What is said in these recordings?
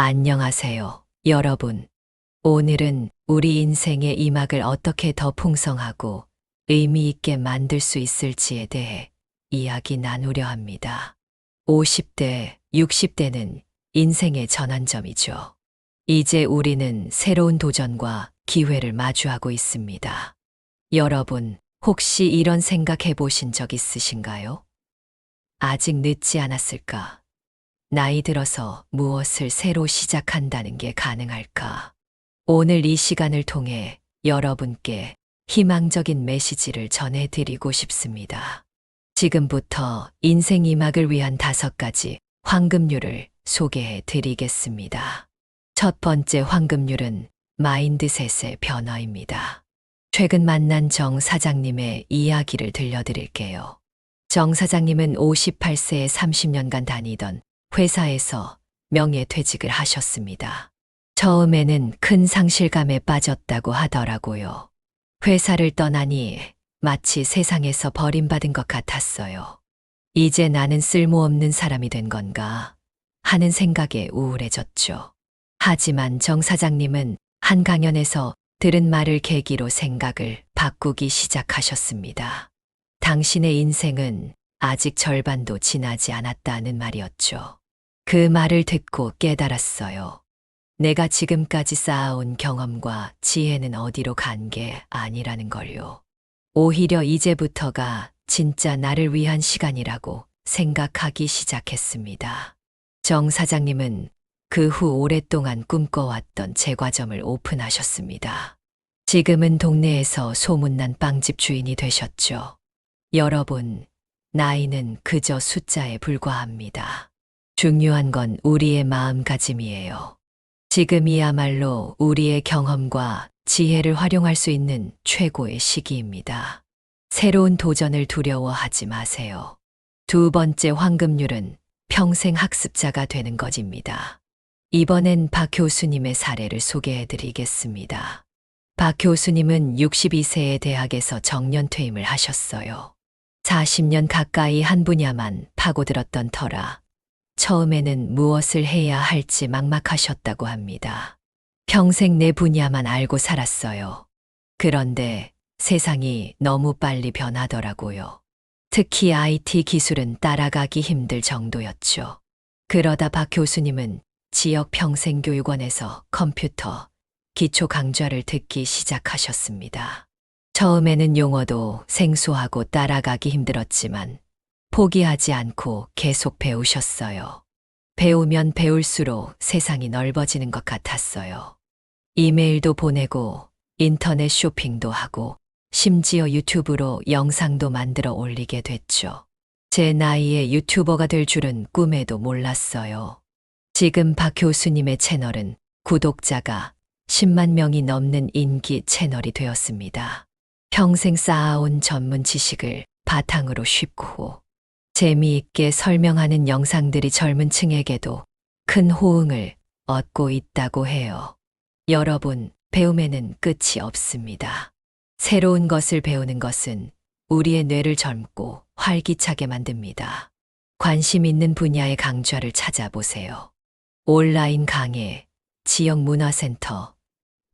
안녕하세요, 여러분. 오늘은 우리 인생의 이막을 어떻게 더 풍성하고 의미 있게 만들 수 있을지에 대해 이야기 나누려 합니다. 50대, 60대는 인생의 전환점이죠. 이제 우리는 새로운 도전과 기회를 마주하고 있습니다. 여러분, 혹시 이런 생각해 보신 적 있으신가요? 아직 늦지 않았을까? 나이 들어서 무엇을 새로 시작한다는 게 가능할까? 오늘 이 시간을 통해 여러분께 희망적인 메시지를 전해드리고 싶습니다. 지금부터 인생 이막을 위한 5가지 황금률을 소개해 드리겠습니다. 첫 번째 황금률은 마인드셋의 변화입니다. 최근 만난 정 사장님의 이야기를 들려드릴게요. 정 사장님은 58세에 30년간 다니던 회사에서 명예퇴직을 하셨습니다. 처음에는 큰 상실감에 빠졌다고 하더라고요. 회사를 떠나니 마치 세상에서 버림받은 것 같았어요. 이제 나는 쓸모없는 사람이 된 건가 하는 생각에 우울해졌죠. 하지만 정 사장님은 한 강연에서 들은 말을 계기로 생각을 바꾸기 시작하셨습니다. 당신의 인생은 아직 절반도 지나지 않았다는 말이었죠. 그 말을 듣고 깨달았어요. 내가 지금까지 쌓아온 경험과 지혜는 어디로 간 게 아니라는 걸요. 오히려 이제부터가 진짜 나를 위한 시간이라고 생각하기 시작했습니다. 정 사장님은 그 후 오랫동안 꿈꿔왔던 제과점을 오픈하셨습니다. 지금은 동네에서 소문난 빵집 주인이 되셨죠. 여러분, 나이는 그저 숫자에 불과합니다. 중요한 건 우리의 마음가짐이에요. 지금이야말로 우리의 경험과 지혜를 활용할 수 있는 최고의 시기입니다. 새로운 도전을 두려워하지 마세요. 두 번째 황금률은 평생 학습자가 되는 것입니다. 이번엔 박 교수님의 사례를 소개해 드리겠습니다. 박 교수님은 62세에 대학에서 정년퇴임을 하셨어요. 40년 가까이 한 분야만 파고들었던 터라 처음에는 무엇을 해야 할지 막막하셨다고 합니다. 평생 내 분야만 알고 살았어요. 그런데 세상이 너무 빨리 변하더라고요. 특히 IT 기술은 따라가기 힘들 정도였죠. 그러다 박 교수님은 지역 평생교육원에서 컴퓨터 기초 강좌를 듣기 시작하셨습니다. 처음에는 용어도 생소하고 따라가기 힘들었지만 포기하지 않고 계속 배우셨어요. 배우면 배울수록 세상이 넓어지는 것 같았어요. 이메일도 보내고 인터넷 쇼핑도 하고 심지어 유튜브로 영상도 만들어 올리게 됐죠. 제 나이에 유튜버가 될 줄은 꿈에도 몰랐어요. 지금 박 교수님의 채널은 구독자가 10만 명이 넘는 인기 채널이 되었습니다. 평생 쌓아온 전문 지식을 바탕으로 쉽고 재미있게 설명하는 영상들이 젊은 층에게도 큰 호응을 얻고 있다고 해요. 여러분, 배움에는 끝이 없습니다. 새로운 것을 배우는 것은 우리의 뇌를 젊고 활기차게 만듭니다. 관심 있는 분야의 강좌를 찾아보세요. 온라인 강의, 지역 문화센터,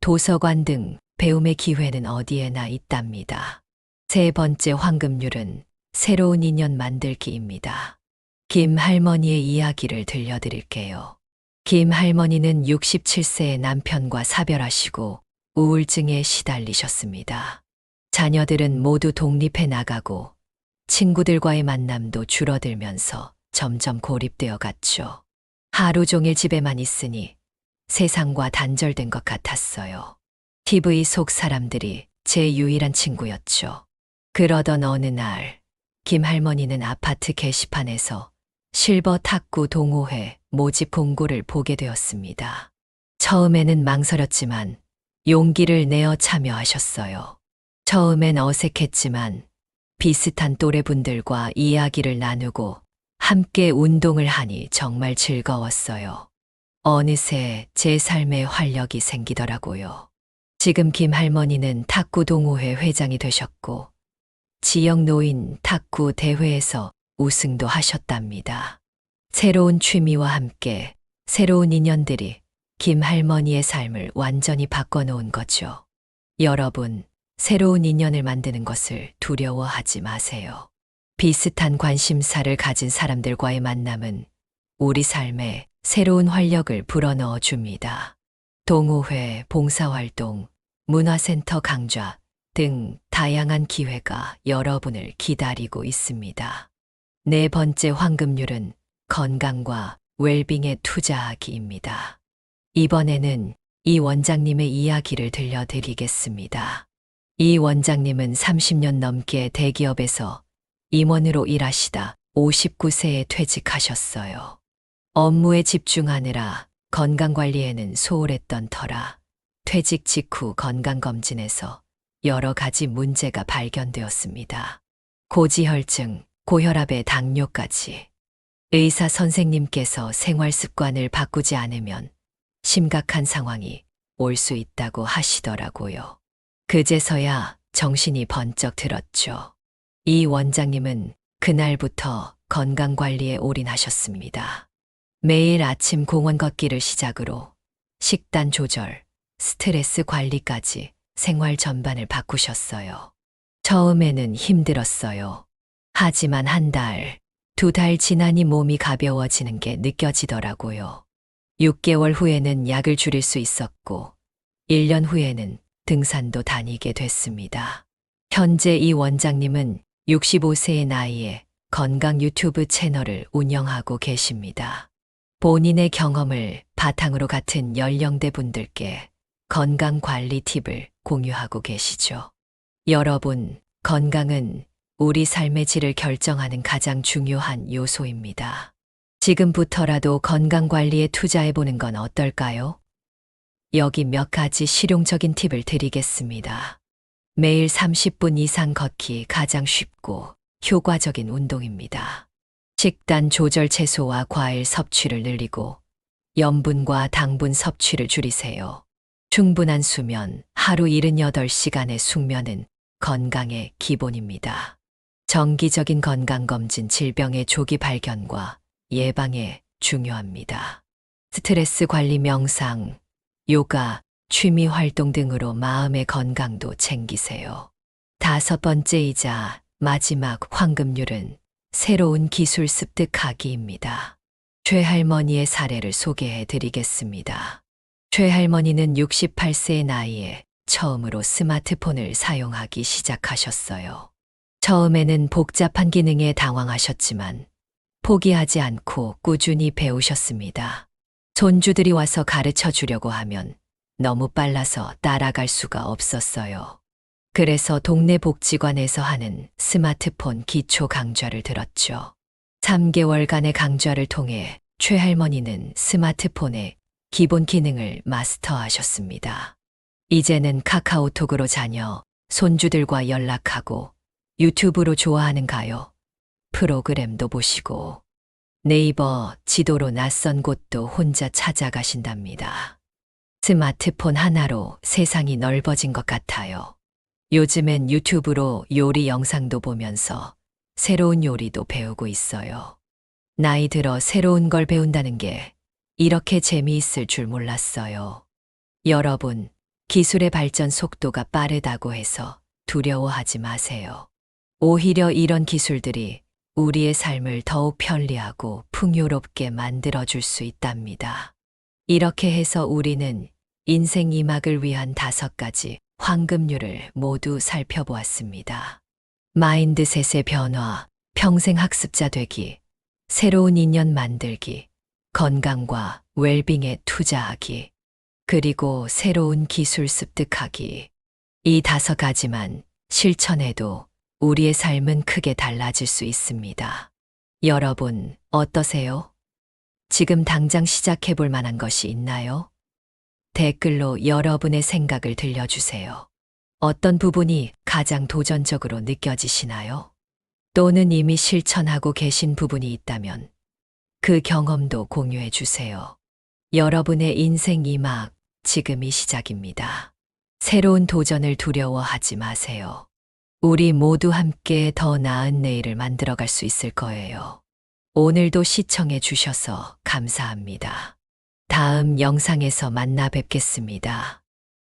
도서관 등 배움의 기회는 어디에나 있답니다. 세 번째 황금률은 새로운 인연 만들기입니다. 김 할머니의 이야기를 들려드릴게요. 김 할머니는 67세의 남편과 사별하시고 우울증에 시달리셨습니다. 자녀들은 모두 독립해 나가고 친구들과의 만남도 줄어들면서 점점 고립되어 갔죠. 하루 종일 집에만 있으니 세상과 단절된 것 같았어요. TV 속 사람들이 제 유일한 친구였죠. 그러던 어느 날 김 할머니는 아파트 게시판에서 실버 탁구 동호회 모집 공고를 보게 되었습니다. 처음에는 망설였지만 용기를 내어 참여하셨어요. 처음엔 어색했지만 비슷한 또래분들과 이야기를 나누고 함께 운동을 하니 정말 즐거웠어요. 어느새 제 삶에 활력이 생기더라고요. 지금 김 할머니는 탁구 동호회 회장이 되셨고 지역 노인 탁구 대회에서 우승도 하셨답니다. 새로운 취미와 함께 새로운 인연들이 김 할머니의 삶을 완전히 바꿔놓은 거죠. 여러분, 새로운 인연을 만드는 것을 두려워하지 마세요. 비슷한 관심사를 가진 사람들과의 만남은 우리 삶에 새로운 활력을 불어넣어 줍니다. 동호회, 봉사활동, 문화센터 강좌 등 다양한 기회가 여러분을 기다리고 있습니다. 네 번째 황금률은 건강과 웰빙에 투자하기입니다. 이번에는 이 원장님의 이야기를 들려드리겠습니다. 이 원장님은 30년 넘게 대기업에서 임원으로 일하시다 59세에 퇴직하셨어요. 업무에 집중하느라 건강관리에는 소홀했던 터라 퇴직 직후 건강검진에서 여러 가지 문제가 발견되었습니다. 고지혈증, 고혈압에 당뇨까지. 의사 선생님께서 생활 습관을 바꾸지 않으면 심각한 상황이 올 수 있다고 하시더라고요. 그제서야 정신이 번쩍 들었죠. 이 원장님은 그날부터 건강관리에 올인하셨습니다. 매일 아침 공원 걷기를 시작으로 식단 조절, 스트레스 관리까지 생활 전반을 바꾸셨어요. 처음에는 힘들었어요. 하지만 한 달, 두 달 지나니 몸이 가벼워지는 게 느껴지더라고요. 6개월 후에는 약을 줄일 수 있었고, 1년 후에는 등산도 다니게 됐습니다. 현재 이 원장님은 65세의 나이에 건강 유튜브 채널을 운영하고 계십니다. 본인의 경험을 바탕으로 같은 연령대 분들께 건강 관리 팁을 공유하고 계시죠. 여러분, 건강은 우리 삶의 질을 결정하는 가장 중요한 요소입니다. 지금부터라도 건강 관리에 투자해보는 건 어떨까요? 여기 몇 가지 실용적인 팁을 드리겠습니다. 매일 30분 이상 걷기 가장 쉽고 효과적인 운동입니다. 식단 조절 채소와 과일 섭취를 늘리고 염분과 당분 섭취를 줄이세요. 충분한 수면, 하루 78시간의 숙면은 건강의 기본입니다. 정기적인 건강검진 질병의 조기 발견과 예방에 중요합니다. 스트레스 관리 명상, 요가, 취미 활동 등으로 마음의 건강도 챙기세요. 5번째이자 마지막 황금률은 새로운 기술 습득하기입니다. 최할머니의 사례를 소개해 드리겠습니다. 최할머니는 68세의 나이에 처음으로 스마트폰을 사용하기 시작하셨어요. 처음에는 복잡한 기능에 당황하셨지만 포기하지 않고 꾸준히 배우셨습니다. 손주들이 와서 가르쳐 주려고 하면 너무 빨라서 따라갈 수가 없었어요. 그래서 동네 복지관에서 하는 스마트폰 기초 강좌를 들었죠. 3개월간의 강좌를 통해 최할머니는 스마트폰의 기본 기능을 마스터하셨습니다. 이제는 카카오톡으로 자녀, 손주들과 연락하고 유튜브로 좋아하는 가요, 프로그램도 보시고 네이버 지도로 낯선 곳도 혼자 찾아가신답니다. 스마트폰 하나로 세상이 넓어진 것 같아요. 요즘엔 유튜브로 요리 영상도 보면서 새로운 요리도 배우고 있어요. 나이 들어 새로운 걸 배운다는 게 이렇게 재미있을 줄 몰랐어요. 여러분, 기술의 발전 속도가 빠르다고 해서 두려워하지 마세요. 오히려 이런 기술들이 우리의 삶을 더욱 편리하고 풍요롭게 만들어줄 수 있답니다. 이렇게 해서 우리는 인생 2막을 위한 5가지 황금률을 모두 살펴보았습니다. 마인드셋의 변화, 평생 학습자 되기, 새로운 인연 만들기, 건강과 웰빙에 투자하기, 그리고 새로운 기술 습득하기. 이 5가지만 실천해도 우리의 삶은 크게 달라질 수 있습니다. 여러분, 어떠세요? 지금 당장 시작해 볼 만한 것이 있나요? 댓글로 여러분의 생각을 들려주세요. 어떤 부분이 가장 도전적으로 느껴지시나요? 또는 이미 실천하고 계신 부분이 있다면 그 경험도 공유해 주세요. 여러분의 인생 2막, 지금이 시작입니다. 새로운 도전을 두려워하지 마세요. 우리 모두 함께 더 나은 내일을 만들어갈 수 있을 거예요. 오늘도 시청해 주셔서 감사합니다. 다음 영상에서 만나 뵙겠습니다.